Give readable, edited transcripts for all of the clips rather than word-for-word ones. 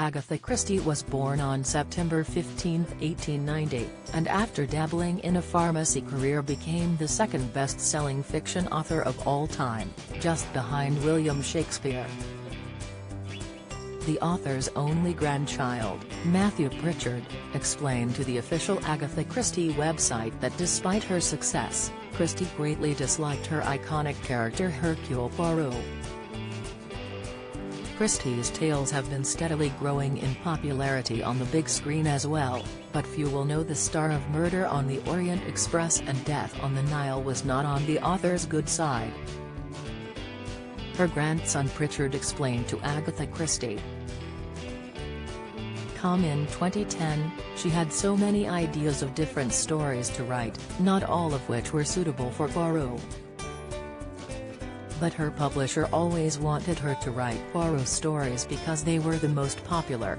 Agatha Christie was born on September 15, 1890, and after dabbling in a pharmacy career became the second best-selling fiction author of all time, just behind William Shakespeare. The author's only grandchild, Matthew Pritchard, explained to the official Agatha Christie website that despite her success, Christie greatly disliked her iconic character Hercule Poirot. Christie's tales have been steadily growing in popularity on the big screen as well, but few will know the star of Murder on the Orient Express and Death on the Nile was not on the author's good side. Her grandson Pritchard explained to Agatha Christie. In 2010, she had so many ideas of different stories to write, not all of which were suitable for Poirot. But her publisher always wanted her to write Poirot stories because they were the most popular.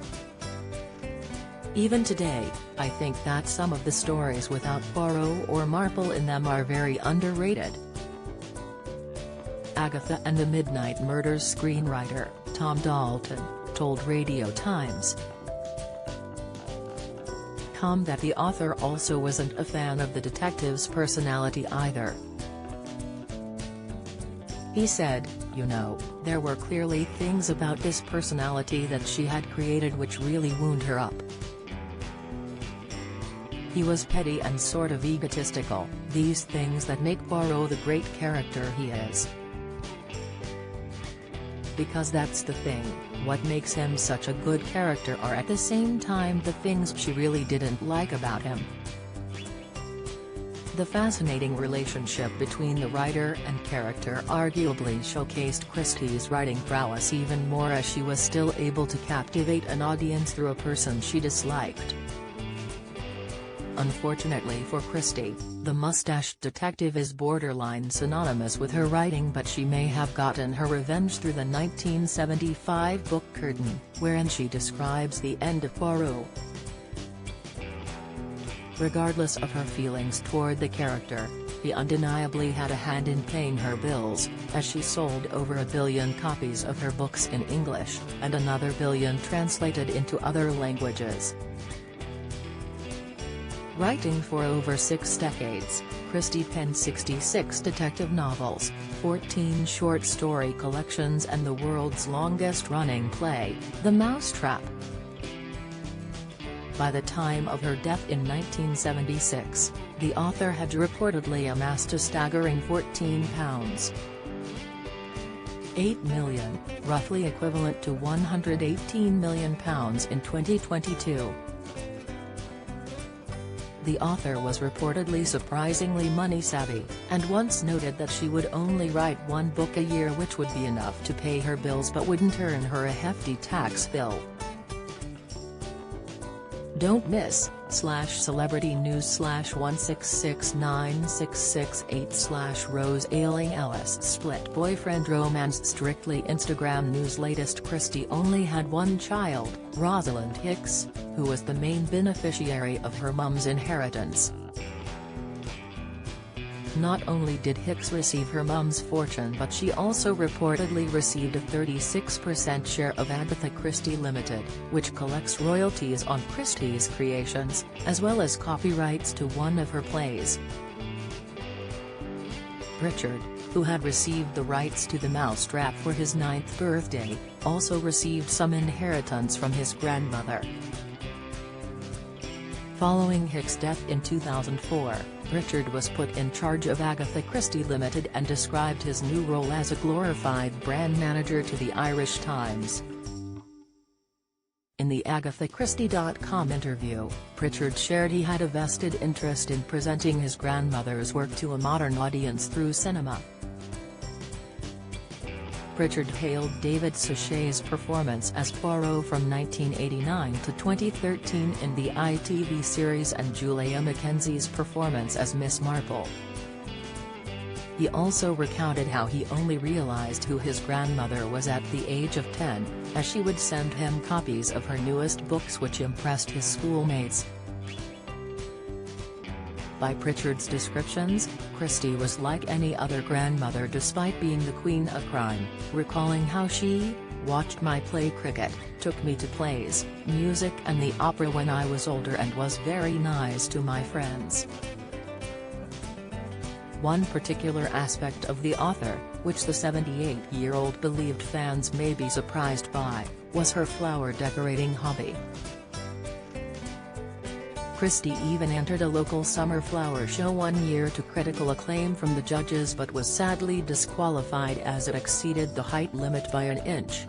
Even today, I think that some of the stories without Poirot or Marple in them are very underrated. Agatha and the Midnight Murders screenwriter, Tom Dalton, told Radio Times that the author also wasn't a fan of the detective's personality either. He said, "You know, there were clearly things about this personality that she had created which really wound her up. He was petty and sort of egotistical, these things that make Poirot the great character he is. Because that's the thing, what makes him such a good character are at the same time the things she really didn't like about him." The fascinating relationship between the writer and character arguably showcased Christie's writing prowess even more as she was still able to captivate an audience through a person she disliked. Unfortunately for Christie, the mustached detective is borderline synonymous with her writing, but she may have gotten her revenge through the 1975 book Curtain, wherein she describes the end of Poirot. Regardless of her feelings toward the character, he undeniably had a hand in paying her bills, as she sold over 1 billion copies of her books in English, and another billion translated into other languages. Writing for over 6 decades, Christie penned 66 detective novels, 14 short story collections and the world's longest-running play, The Mousetrap. By the time of her death in 1976, the author had reportedly amassed a staggering £14.8 million, roughly equivalent to £118 million in 2022. The author was reportedly surprisingly money-savvy, and once noted that she would only write 1 book a year, which would be enough to pay her bills but wouldn't earn her a hefty tax bill. Don't miss /celebrity news /1669668 Rose Ailing Ellis split boyfriend romance Strictly Instagram news latest Christie only had one child, Rosalind Hicks, who was the main beneficiary of her mum's inheritance. Not only did Hicks receive her mum's fortune, but she also reportedly received a 36% share of Agatha Christie Limited, which collects royalties on Christie's creations, as well as copyrights to one of her plays. Pritchard, who had received the rights to The Mousetrap for his 9th birthday, also received some inheritance from his grandmother. Following Hicks' death in 2004, Pritchard was put in charge of Agatha Christie Limited and described his new role as a glorified brand manager to the Irish Times. In the AgathaChristie.com interview, Pritchard shared he had a vested interest in presenting his grandmother's work to a modern audience through cinema. Pritchard hailed David Suchet's performance as Poirot from 1989 to 2013 in the ITV series and Julia Mackenzie's performance as Miss Marple. He also recounted how he only realized who his grandmother was at the age of 10, as she would send him copies of her newest books which impressed his schoolmates. By Pritchard's descriptions, Christie was like any other grandmother despite being the queen of crime, recalling how she watched my play cricket, took me to plays, music and the opera when I was older and was very nice to my friends. One particular aspect of the author, which the 78-year-old believed fans may be surprised by, was her flower decorating hobby. Christie even entered a local summer flower show one year to critical acclaim from the judges but was sadly disqualified as it exceeded the height limit by an inch.